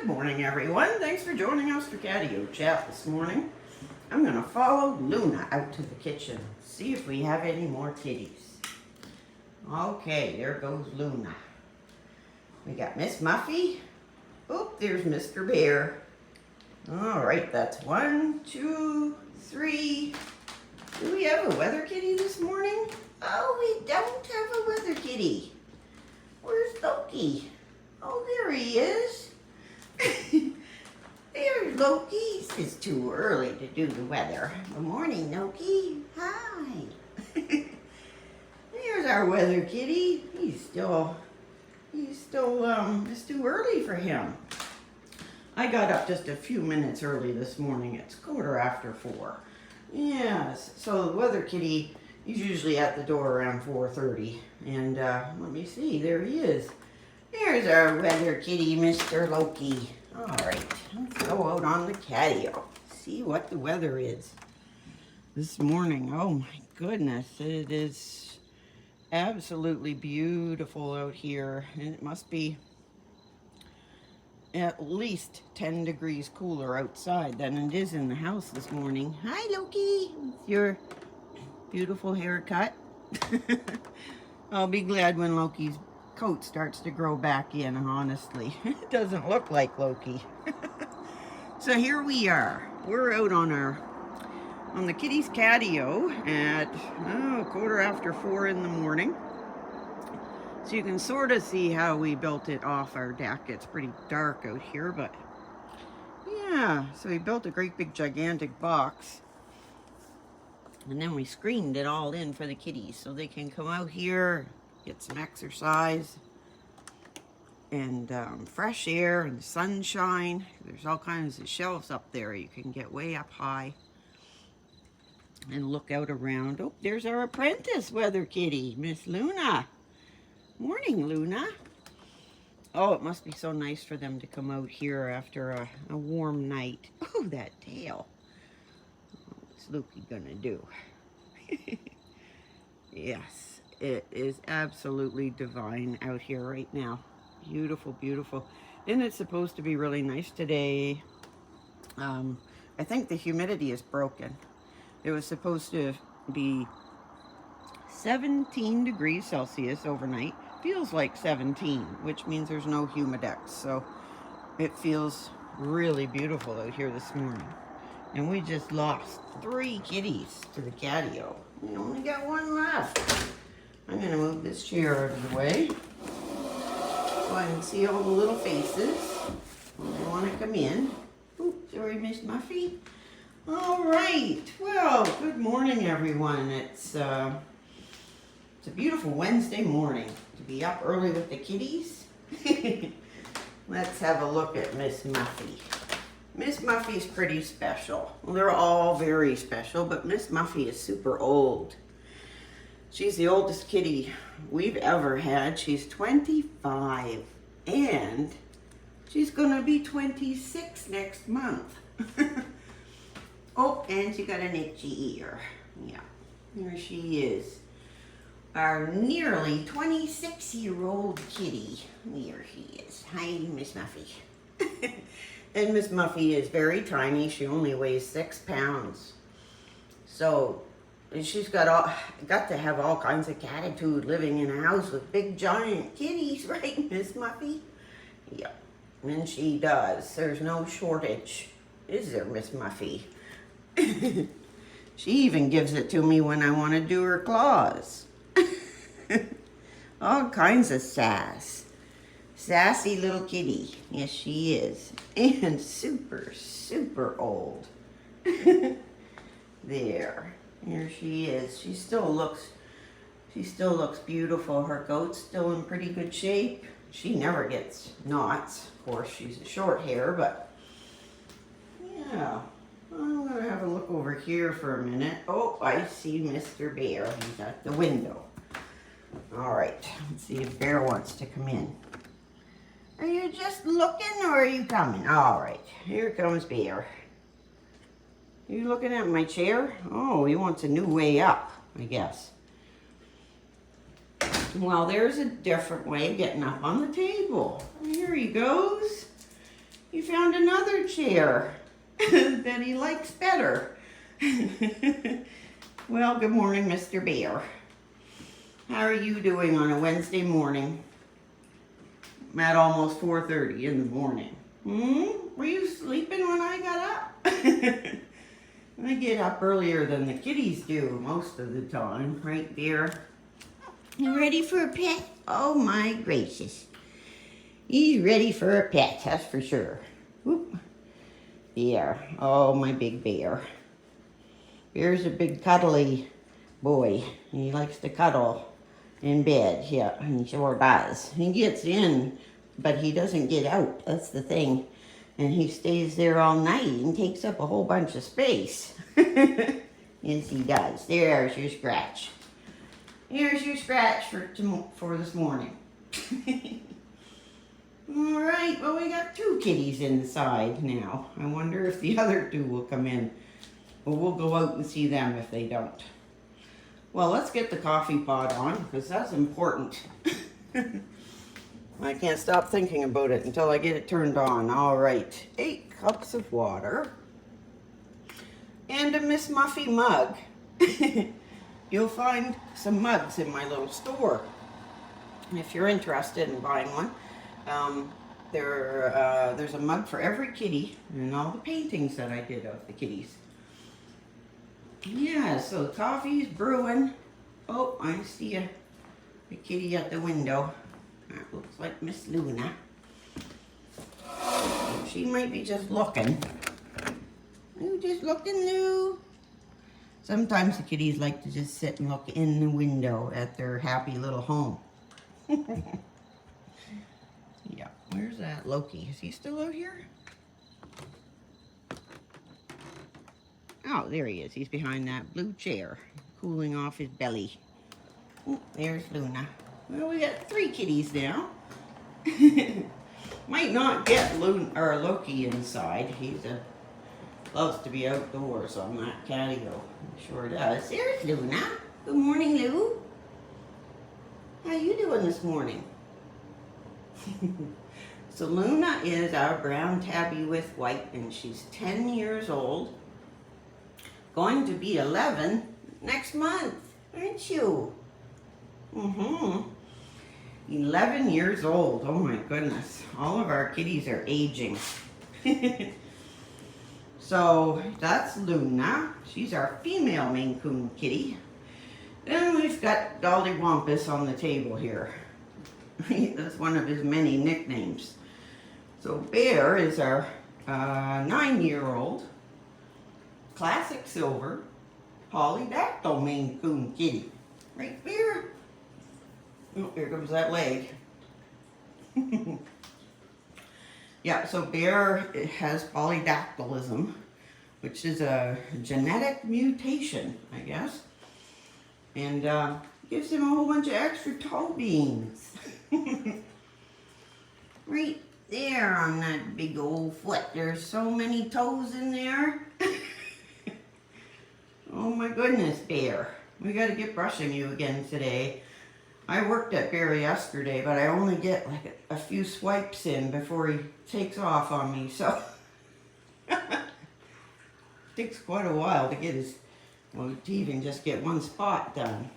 Good morning, everyone. Thanks for joining us for Catio Chat this morning. I'm going to follow Luna out to the kitchen, see if we have any more kitties. Okay, there goes Luna. We got Miss Muffy. Oh, there's Mr. Bear. All right, that's 1, 2, 3. Do we have a weather kitty this morning? Oh, we don't have a weather kitty. Where's Loki? Oh, there he is. There's Loki. It's too early to do the weather. Good morning, Loki. Hi. There's our weather kitty. It's too early for him. I got up just a few minutes early this morning. It's 4:15. Yes, so the weather kitty is usually at the door around 4:30. And let me see, there he is. There's our weather kitty, Mr. Loki. All right, let's go out on the catio, see what the weather is this morning. Oh my goodness, it is absolutely beautiful out here. And it must be at least 10 degrees cooler outside than it is in the house this morning. Hi, Loki, with your beautiful haircut. I'll be glad when Loki's coat starts to grow back in, honestly. It doesn't look like Loki. So here we are. We're out on the kitty's catio at 4:15 in the morning. So you can sort of see how we built it off our deck. It's pretty dark out here, but yeah, so we built a great big gigantic box. And then we screened it all in for the kitties so they can come out here, get some exercise and fresh air and sunshine. There's all kinds of shelves up there. You can get way up high and look out around. Oh, there's our apprentice weather kitty, Miss Luna. Morning, Luna. Oh, it must be so nice for them to come out here after a warm night. Oh, that tail. What's Loki gonna do? Yes, it is absolutely divine out here right now. Beautiful, beautiful. And it's supposed to be really nice today. I think the humidity is broken. It was supposed to be 17 degrees Celsius overnight. Feels like 17, which means there's no humidex. So it feels really beautiful out here this morning. And we just lost 3 kitties to the catio. We only got 1 left. I'm gonna move this chair out of the way so I can see all the little faces when they want to come in. Oops, sorry, Miss Muffy. All right, well, good morning, everyone. It's a beautiful Wednesday morning to be up early with the kitties. Let's have a look at Miss Muffy. Miss Muffy's pretty special. Well, they're all very special, but Miss Muffy is super old. She's the oldest kitty we've ever had. She's 25, and she's gonna be 26 next month. Oh, and she got an itchy ear. Yeah, here she is. Our nearly 26-year-old kitty. Here she is. Hi, Miss Muffy. And Miss Muffy is very tiny. She only weighs 6 pounds. So she's got to have all kinds of catitude living in a house with big giant kitties, right, Miss Muffy? Yeah, and she does. There's no shortage, is there, Miss Muffy? She even gives it to me when I want to do her claws. All kinds of sass. Sassy little kitty. Yes, she is. And super, super old. There. Here she is. She still looks beautiful. Her coat's still in pretty good shape. She never gets knots. Of course, she's a short hair, but yeah. I'm gonna have a look over here for a minute. Oh, I see Mr. Bear. He's at the window. All right, let's see if Bear wants to come in. Are you just looking or are you coming? All right, here comes Bear. Are you looking at my chair? Oh, he wants a new way up, I guess. Well, there's a different way of getting up on the table. Here he goes. he found another chair that he likes better. Well, good morning, Mr. Bear. How are you doing on a Wednesday morning? I'm at almost 4:30 in the morning. Were you sleeping when I got up? I get up earlier than the kitties do most of the time, right, Bear? You ready for a pet? Oh my gracious. He's ready for a pet, that's for sure. Whoop. Bear. Oh, my big bear. Bear's a big cuddly boy. He likes to cuddle in bed. Yeah, he sure does. He gets in, but he doesn't get out. That's the thing. And he stays there all night and takes up a whole bunch of space. Yes, he does. There's your scratch. Here's your scratch for this morning. All right, well, we got 2 kitties inside now. I wonder if the other 2 will come in. Well, we'll go out and see them if they don't. Well, let's get the coffee pot on, because that's important. I can't stop thinking about it until I get it turned on. All right, 8 cups of water. And a Miss Muffy mug. You'll find some mugs in my little store if you're interested in buying one. There's a mug for every kitty and all the paintings that I did of the kitties. Yeah, so the coffee's brewing. Oh, I see a kitty at the window. That looks like Miss Luna. She might be just looking. You just looking, Lou? Sometimes the kitties like to just sit and look in the window at their happy little home. Yeah, where's that Loki? Is he still out here? Oh, there he is. He's behind that blue chair, cooling off his belly. Oh, there's Luna. Well, we got 3 kitties now. Might not get Loki inside. He's loves to be outdoors on that catio. Sure does. There's Luna. Good morning, Lou. How you doing this morning? So Luna is our brown tabby with white, and she's 10 years old. Going to be 11 next month, aren't you? 11 years old. Oh my goodness. All of our kitties are aging. So that's Luna. She's our female mainecoon kitty. Then we've got Dolly Wampus on the table here. That's one of his many nicknames. So Bear is our 9-year-old classic silver polydactyl mainecoon kitty. Right, Bear? Oh, here comes that leg. Yeah, so Bear has polydactylism, which is a genetic mutation, I guess. And gives him a whole bunch of extra toe beans. Right there on that big old foot. There's so many toes in there. Oh my goodness, Bear. We got to get brushing you again today. I worked at Bear yesterday, but I only get like a few swipes in before he takes off on me, so takes quite a while to get to even just get one spot done.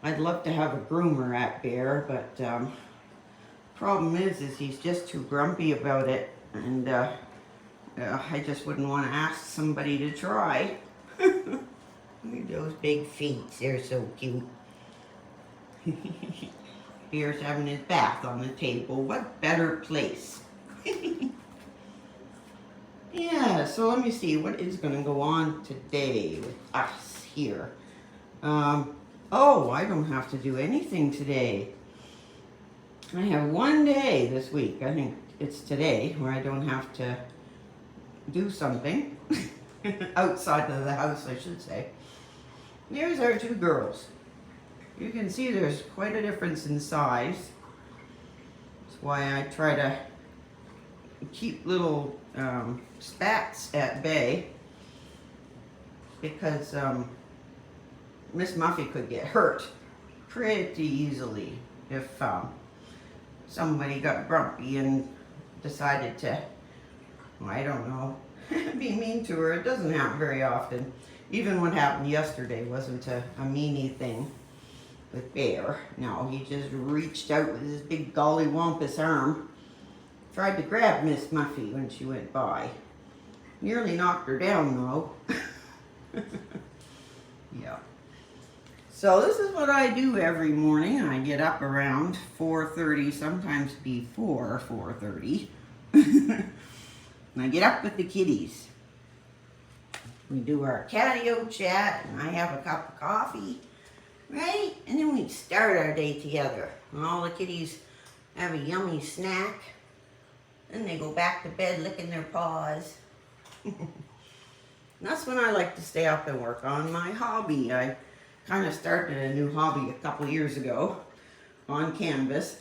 I'd love to have a groomer at Bear, but problem is he's just too grumpy about it, and I just wouldn't want to ask somebody to try. Look at those big feet, they're so cute. Bear's having his bath on the table. What better place? Yeah, so let me see what is going to go on today with us here. Oh, I don't have to do anything today. I have one day this week, I think it's today, where I don't have to do something. Outside of the house, I should say. There's our 2 girls. You can see there's quite a difference in size. That's why I try to keep little spats at bay, because Miss Muffy could get hurt pretty easily if somebody got grumpy and decided to, I don't know, be mean to her. It doesn't happen very often. Even what happened yesterday wasn't a meanie thing with Bear. No, he just reached out with his big gollywampus arm, tried to grab Miss Muffy when she went by. Nearly knocked her down though. Yeah. So this is what I do every morning. I get up around 4:30, sometimes before 4:30. And I get up with the kitties. We do our Catio Chat, and I have a cup of coffee, right? And then we start our day together. And all the kitties have a yummy snack. Then they go back to bed licking their paws. That's when I like to stay up and work on my hobby. I kind of started a new hobby a couple years ago on canvas.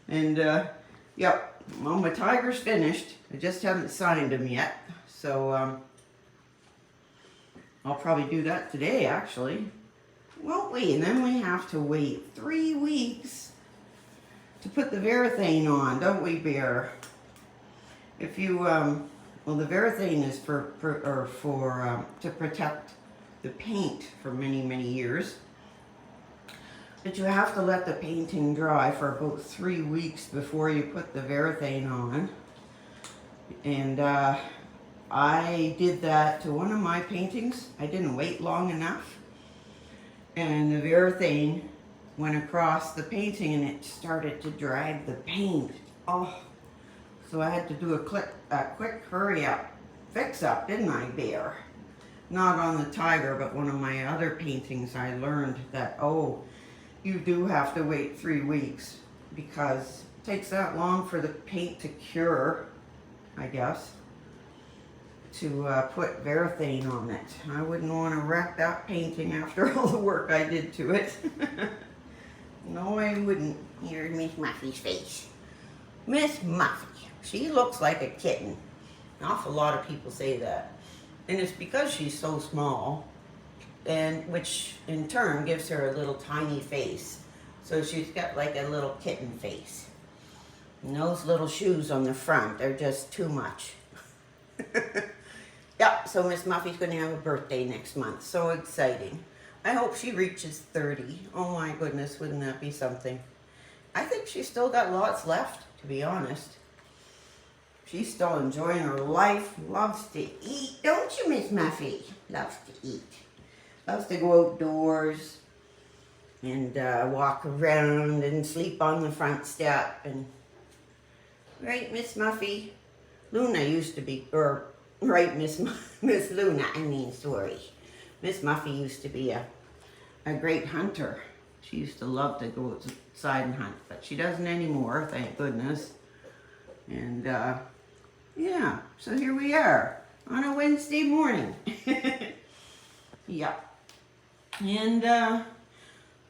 And yep, well, my tiger's finished. I just haven't signed him yet. So I'll probably do that today, actually. Won't we? And then we have to wait 3 weeks to put the varathane on, don't we, Bear? If you, well, the varathane is to protect the paint for many, many years. But you have to let the painting dry for about 3 weeks before you put the varathane on. And I did that to one of my paintings. I didn't wait long enough. And the varathane went across the painting and it started to drag the paint. Oh, so I had to do a quick hurry up, fix up, didn't I, Bear? Not on the tiger, but one of my other paintings I learned that, oh, you do have to wait 3 weeks because it takes that long for the paint to cure, I guess, to put varathane on it. I wouldn't want to wreck that painting after all the work I did to it. No, I wouldn't. Here's Miss Muffy's face. Miss Muffy. She looks like a kitten. An awful lot of people say that. And it's because she's so small, and which in turn gives her a little tiny face. So she's got like a little kitten face. And those little shoes on the front are just too much. Yep, so Miss Muffy's going to have a birthday next month. So exciting. I hope she reaches 30. Oh my goodness, wouldn't that be something? I think she's still got lots left, to be honest. She's still enjoying her life, loves to eat, don't you, Miss Muffy? Loves to eat. Loves to go outdoors and walk around and sleep on the front step. And right, Miss Muffy? Luna used to be, or right, Miss Luna, I mean, sorry. Miss Muffy used to be a great hunter. She used to love to go outside and hunt, but she doesn't anymore, thank goodness. And yeah, so here we are on a Wednesday morning. Yeah. And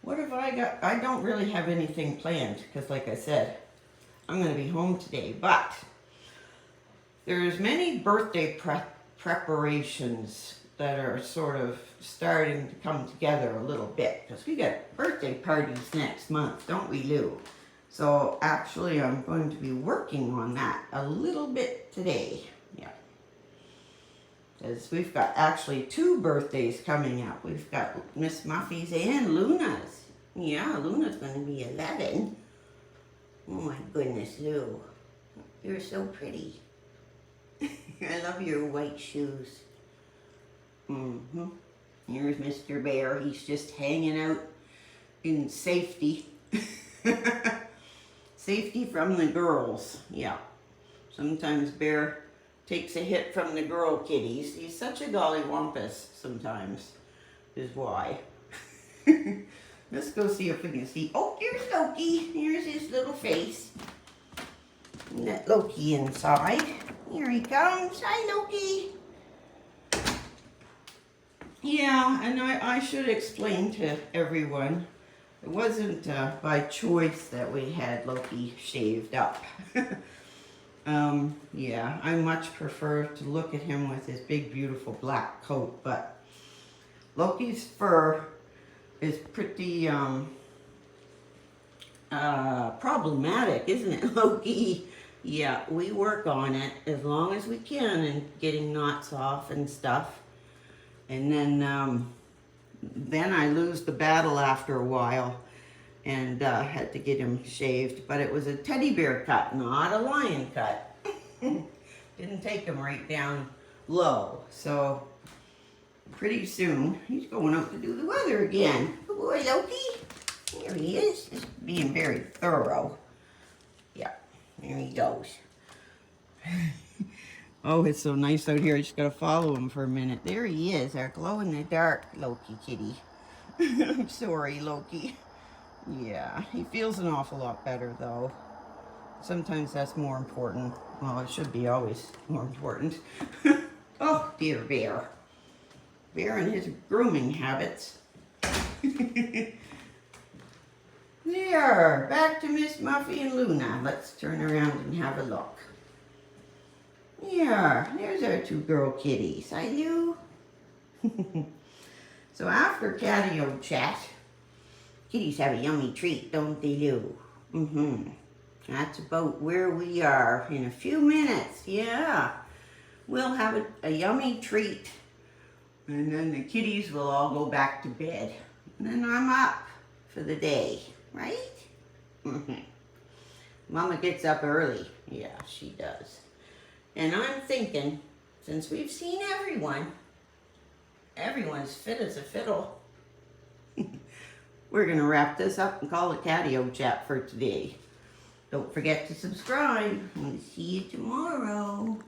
what have I got? I don't really have anything planned because, like I said, I'm going to be home today, but there's many birthday preparations that are sort of starting to come together a little bit because we got birthday parties next month, don't we, Lou? So actually I'm going to be working on that a little bit today. Yeah. Because we've got actually 2 birthdays coming up. We've got Miss Muffy's and Luna's. Yeah, Luna's going to be 11. Oh my goodness, Lou. You're so pretty. I love your white shoes. Here's Mr. Bear. He's just hanging out in safety. Safety from the girls. Yeah. Sometimes Bear takes a hit from the girl kitties. He's such a gollywampus sometimes, is why. Let's go see if we can see. Oh, here's Loki. Here's his little face. And that Loki inside. Here he comes. Hi, Loki. Yeah, and I should explain to everyone, it wasn't by choice that we had Loki shaved up. Yeah, I much prefer to look at him with his big, beautiful black coat, but Loki's fur is pretty problematic, isn't it, Loki? Yeah, we work on it as long as we can and getting knots off and stuff. And then I lose the battle after a while and had to get him shaved. But it was a teddy bear cut, not a lion cut. Didn't take him right down low. So pretty soon he's going out to do the weather again. Good boy, Loki. There he is, just being very thorough. Yeah, there he goes. Oh, it's so nice out here. I just gotta follow him for a minute. There he is, our glow-in-the-dark Loki kitty. I'm sorry, Loki. Yeah, he feels an awful lot better, though. Sometimes that's more important. Well, it should be always more important. Oh, dear bear. Bear and his grooming habits. There, back to Miss Muffy and Luna. Let's turn around and have a look. Yeah, there's our two girl kitties. Hi, you. So after Catio Chat, kitties have a yummy treat, don't they, Lou? That's about where we are in a few minutes. Yeah, we'll have a yummy treat, and then the kitties will all go back to bed. And then I'm up for the day, right? Mama gets up early. Yeah, she does. And I'm thinking, since we've seen everyone's fit as a fiddle, we're gonna wrap this up and call it Catio Chat for today. Don't forget to subscribe. We'll see you tomorrow.